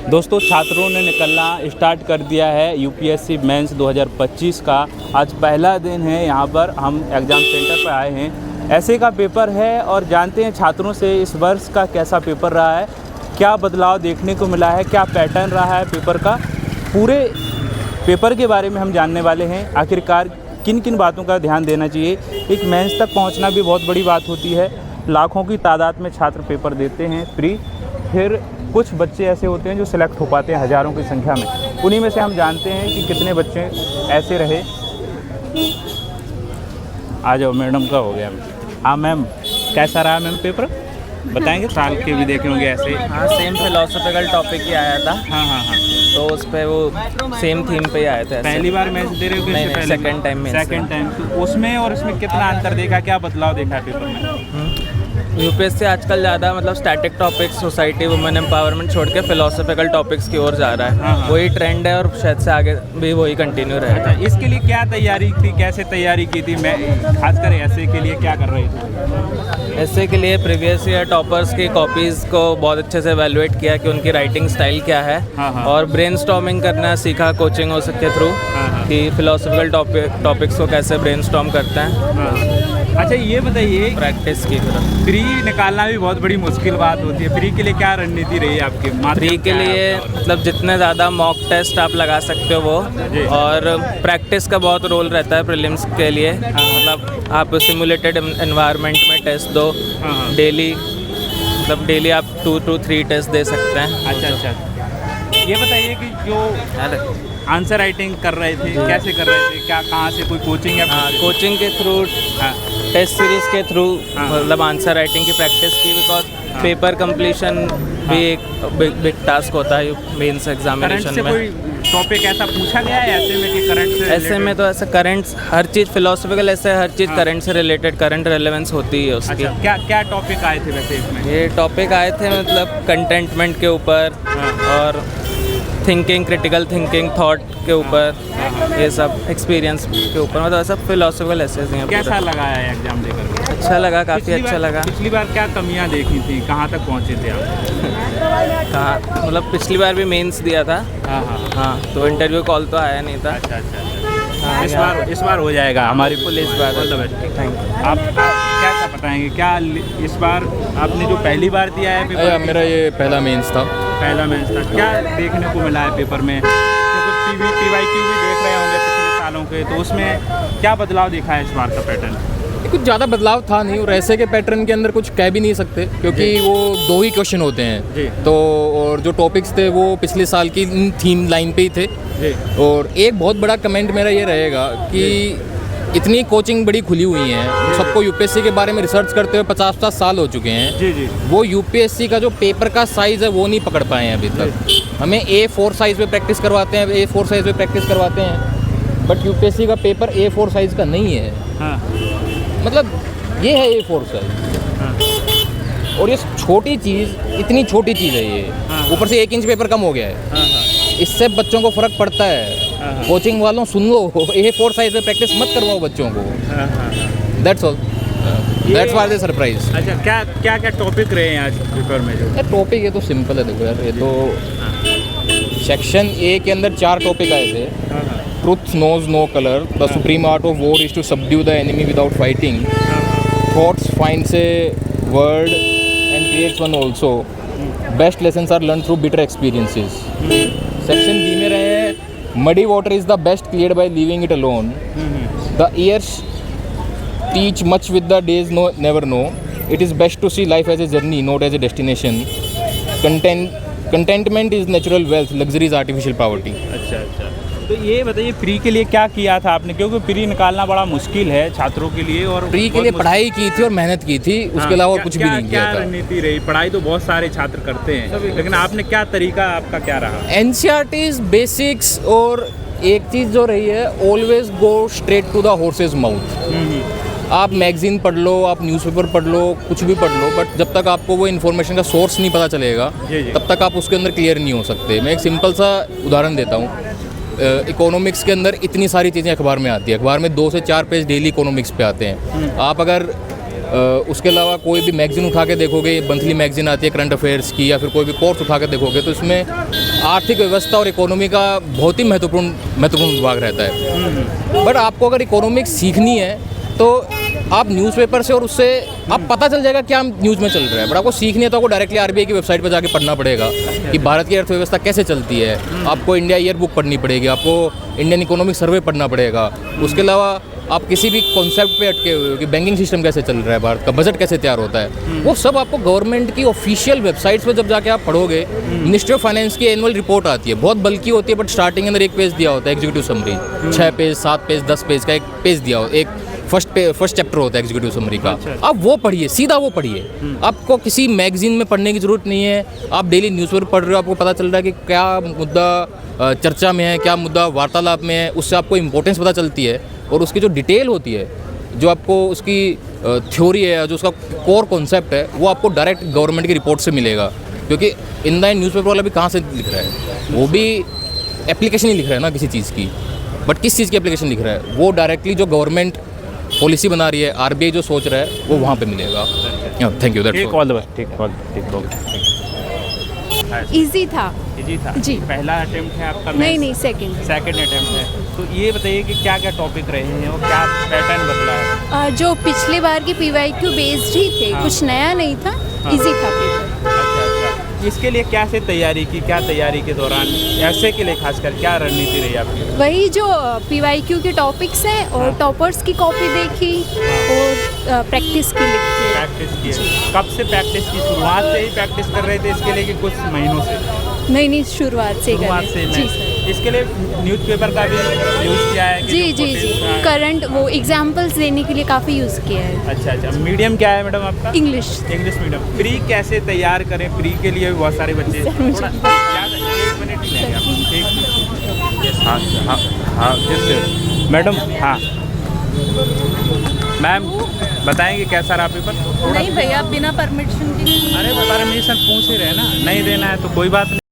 दोस्तों, छात्रों ने निकलना स्टार्ट कर दिया है यूपीएससी मेंस 2025 का। आज पहला दिन है, यहाँ पर हम एग्ज़ाम सेंटर पर आए हैं। ऐसे का पेपर है और जानते हैं छात्रों से इस वर्ष का कैसा पेपर रहा है, क्या बदलाव देखने को मिला है, क्या पैटर्न रहा है पेपर का। पूरे पेपर के बारे में हम जानने वाले हैं। आखिरकार किन किन बातों का ध्यान देना चाहिए। एक मेंस तक पहुँचना भी बहुत बड़ी बात होती है। लाखों की तादाद में छात्र पेपर देते हैं प्री, फिर कुछ बच्चे ऐसे होते हैं जो सिलेक्ट हो पाते हैं हज़ारों की संख्या में। उन्हीं में से हम जानते हैं कि कितने बच्चे ऐसे रहे। आ जाओ, मैडम का हो गया। हाँ मैम, कैसा रहा मैम पेपर, बताएंगे? साल के भी देखे होंगे ऐसे। हाँ, सेम फिलोसॉफिकल टॉपिक ही आया था। हाँ, तो उस पे वो सेम थीम पे ही आए थे। पहली बार मैच दे रहे हो? नहीं, सेकंड टाइम में। Second time. तो उसमें और इसमें कितना अंतर देखा, क्या बदलाव देखा है पेपर में? यूपीएससी आजकल ज़्यादा मतलब static topics, society, women empowerment छोड़ के फिलोसॉफिकल टॉपिक्स की ओर जा रहा है। हाँ। वही ट्रेंड है और शायद से आगे भी वही कंटिन्यू रहेगा। अच्छा, इसके लिए क्या तैयारी थी, कैसे तैयारी की थी? मैं खासकर ऐसे के लिए क्या कर रही थी? ऐसे के लिए प्रीवियस ईयर टॉपर्स की कॉपीज़ को बहुत अच्छे से एवेलुएट किया कि उनकी राइटिंग स्टाइल क्या है। हाँ। और ब्रेनस्टॉर्मिंग करना सीखा कोचिंग हो के थ्रू कि फिलोसॉफिकल टॉपिक्स को कैसे ब्रेनस्टॉर्म करते हैं। अच्छा, ये बताइए, प्रैक्टिस की तरफ प्री निकालना भी बहुत बड़ी मुश्किल बात होती है। प्री के लिए क्या रणनीति रही है आपकी? प्री के लिए मतलब जितने ज़्यादा मॉक टेस्ट आप लगा सकते हो वो, और प्रैक्टिस का बहुत रोल रहता है प्रीलिम्स के लिए। मतलब आप सिमुलेटेड एनवायरनमेंट में टेस्ट दो डेली, मतलब डेली आप 2 to 3 टेस्ट दे सकते हैं। अच्छा, ये बताइए कि जो आंसर राइटिंग कर रहे थे, कैसे कर रहे थे, क्या कहाँ से, कोई कोचिंग या? कोचिंग के थ्रू, टेस्ट सीरीज के थ्रू मतलब आंसर राइटिंग की प्रैक्टिस की। बिकॉज पेपर कंप्लीशन भी एक बिग टास्क होता है मेंस एग्जामिनेशन में। कोई टॉपिक ऐसा पूछा गया है ऐसे में कि करंट से? ऐसे में तो ऐसे करंट्स, हर चीज़ फिलोसॉफिकल, ऐसे हर चीज़ करंट से रिलेटेड, करंट रेलेवेंस होती है उसकी। अच्छा, क्या टॉपिक आए थे वैसे इसमें? ये टॉपिक आए थे मतलब कंटेंटमेंट के ऊपर और थिंकिंग, क्रिटिकल थिंकिंग, थॉट के ऊपर, ये सब एक्सपीरियंस के ऊपर, मतलब ऐसा फिलोसॉफिकल एसेस हैं। कैसा लगा है एग्जाम देकर? अच्छा लगा, काफ़ी अच्छा लगा। पिछली बार क्या कमियां देखी थी, कहाँ तक पहुँचे थे आप? कहाँ मतलब पिछली बार भी मेंस दिया था। हाँ, तो इंटरव्यू कॉल तो आया नहीं था। अच्छा। इस बार हो जाएगा हमारी पुलिस बार। Thank you. आप क्या बताएंगे, क्या इस बार आपने जो पहली बार दिया है पेपर? मेरा ये पहला मेंस था। पहला मेंस था। क्या देखने को मिला है पेपर में? क्योंकि PYQ भी देख रहे होंगे पिछले सालों के, तो उसमें क्या बदलाव देखा है इस बार का पैटर्न? कुछ ज़्यादा बदलाव था नहीं, और ऐसे के पैटर्न के अंदर कुछ कह भी नहीं सकते क्योंकि वो 2 ही क्वेश्चन होते हैं। तो और जो टॉपिक्स थे वो पिछले साल की थीम लाइन पे ही थे। और एक बहुत बड़ा कमेंट मेरा ये रहेगा कि इतनी कोचिंग बड़ी खुली हुई है, सबको यूपीएससी के बारे में रिसर्च करते हुए 50-50 साल हो चुके हैं। वो यूपीएससी का जो पेपर का साइज़ है वो नहीं पकड़ पाए हैं अभी तक। हमें A4 साइज़ पे प्रैक्टिस करवाते हैं, A4 साइज़ पे प्रैक्टिस करवाते हैं, बट यूपीएससी का पेपर A4 साइज़ का नहीं है। मतलब ये है A4 साइज़, और ये छोटी चीज़, इतनी छोटी चीज़ है ये, ऊपर से 1 इंच पेपर कम हो गया है। इससे बच्चों को फ़र्क पड़ता है। कोचिंग वालों सुन लो, A4 साइज़ में प्रैक्टिस मत करवाओ बच्चों को। That's all, that's was the surprise. अच्छा, क्या टॉपिक रहे हैं आज पेपर में? जो टॉपिक ये तो सिंपल है, देखो यार, ये तो सेक्शन A के अंदर 4 टॉपिक आए थे। Truth knows no colour, the supreme art of war is to subdue the enemy without fighting, thoughts finds a word and creates one also, best lessons are learn through bitter experiences. Section B में रहे हैं muddy water is the best cleared by leaving it alone, the years teach much with the days know never know, it is best to see life as a journey not as a destination, contentment is natural wealth, luxury is artificial poverty. अच्छा, तो ये बताइए pre के लिए क्या किया था आपने? क्योंकि प्री निकालना बड़ा मुश्किल है छात्रों के लिए, और प्री के लिए पढ़ाई की थी और मेहनत की थी, उसके अलावा कुछ भी नहीं किया था। क्या रणनीति रही? पढ़ाई तो बहुत सारे छात्र करते हैं, लेकिन आपने क्या तरीका, आपका क्या रहा? NCERTs, बेसिक्स, और एक चीज़ जो रही है, always go straight to the horses mouth. आप मैगजीन पढ़ लो, आप न्यूज़पेपर पढ़ लो, कुछ भी पढ़ लो, बट जब तक आपको वो इन्फॉर्मेशन का सोर्स नहीं पता चलेगा तब तक आप उसके अंदर क्लियर नहीं हो सकते। मैं एक सिंपल सा उदाहरण देता हूँ। इकोनॉमिक्स के अंदर इतनी सारी चीज़ें अखबार में आती है, अखबार में 2 से 4 पेज डेली इकोनॉमिक्स पे आते हैं। आप अगर उसके अलावा कोई भी मैगज़ीन उठा के देखोगे, मंथली मैगज़ीन आती है करंट अफेयर्स की, या फिर कोई भी कोर्स उठा के देखोगे तो इसमें आर्थिक व्यवस्था और इकोनॉमी का बहुत ही महत्वपूर्ण विभाग रहता है। बट आपको अगर इकोनॉमिक्स सीखनी है तो आप न्यूज़पेपर से और उससे आप पता चल जाएगा क्या न्यूज़ में चल रहा है। बट आपको सीखनी है तो आपको डायरेक्टली आरबीआई की वेबसाइट पर जाके पढ़ना पड़ेगा कि भारत की अर्थव्यवस्था कैसे चलती है। आपको इंडिया ईयर बुक पढ़नी पड़ेगी, आपको इंडियन इकोनॉमिक सर्वे पढ़ना पड़ेगा। उसके अलावा आप किसी भी कॉन्सेप्ट पे अटके हुए हो कि बैंकिंग सिस्टम कैसे चल रहा है, भारत का बजट कैसे तैयार होता है, वो सब आपको गवर्नमेंट की ऑफिशियल वेबसाइट्स पे जब जाके आप पढ़ोगे। मिनिस्ट्री ऑफ फाइनेंस की एनुअल रिपोर्ट आती है, बहुत बल्कि होती है, बट स्टार्टिंग के अंदर एक पेज दिया होता है executive summary, 6 page 7 page 10 page का एक पेज दिया हो, एक फर्स्ट चैप्टर होता है एग्जीक्यूटिव समरी का। आप वो पढ़िए, सीधा वो पढ़िए। आपको किसी मैगजीन में पढ़ने की ज़रूरत नहीं है। आप डेली न्यूज़पेपर पढ़ रहे हो, आपको पता चल रहा है कि क्या मुद्दा चर्चा में है, क्या मुद्दा वार्तालाप में है, उससे आपको इंपॉर्टेंस पता चलती है। और उसकी जो डिटेल होती है, जो आपको उसकी थ्योरी है, जो उसका कोर कॉन्सेप्ट है, वो आपको डायरेक्ट गवर्नमेंट की रिपोर्ट से मिलेगा। क्योंकि इन द न्यूज़पेपर वाला भी कहाँ से लिख रहा है, वो भी एप्लीकेशन ही लिख रहा है ना किसी चीज़ की। बट किस चीज़ की एप्लीकेशन लिख रहा है, वो डायरेक्टली जो गवर्नमेंट पॉलिसी बना रही है, आरबीआई जो सोच रहा है, वो वहाँ पे मिलेगा। Thank you. ठीक, ऑल द बेस्ट। ठीक, हो गया। इजी था। इजी था जी। पहला अटेम्प्ट है आपका? नहीं, सेकंड। सेकंड अटेम्प्ट है। तो ये बताइए कि क्या क्या टॉपिक रहे हैं और क्या पैटर्न बदला है? जो पिछले बार की पीवाईक्यू बेस्ड ही थे, कुछ नया नहीं था, इजी था पेपर। अच्छा। इसके लिए क्या से तैयारी की, क्या तैयारी के दौरान ऐसे के लिए खासकर क्या रणनीति रही आपकी? वही जो पीवाईक्यू के टॉपिक्स हैं और टॉपर्स की कॉपी देखी और प्रैक्टिस की लिखी। प्रैक्टिस की। कब से प्रैक्टिस की? शुरुआत से ही प्रैक्टिस कर रहे थे इसके लिए कि कुछ महीनों से? नहीं, शुरुआत से जी सर। इसके लिए न्यूज़पेपर का भी यूज़ किया है? जी। करंट वो एग्जाम्पल्स देने के लिए काफ़ी यूज़ किया है। अच्छा। मीडियम क्या है मैडम आपका? English medium. प्री कैसे तैयार करें? प्री के लिए भी बहुत सारे बच्चे थोड़ा ज़्यादा 1 मिनट ही लेंगे आप। ठीक। हाँ जैसे मैडम। हाँ मैम, बताएंगे कैसा रहा पेपर? नहीं भैया, बिना परमिशन के। अरे परमिशन पूछ ही रहे ना, नहीं देना है तो कोई बात नहीं।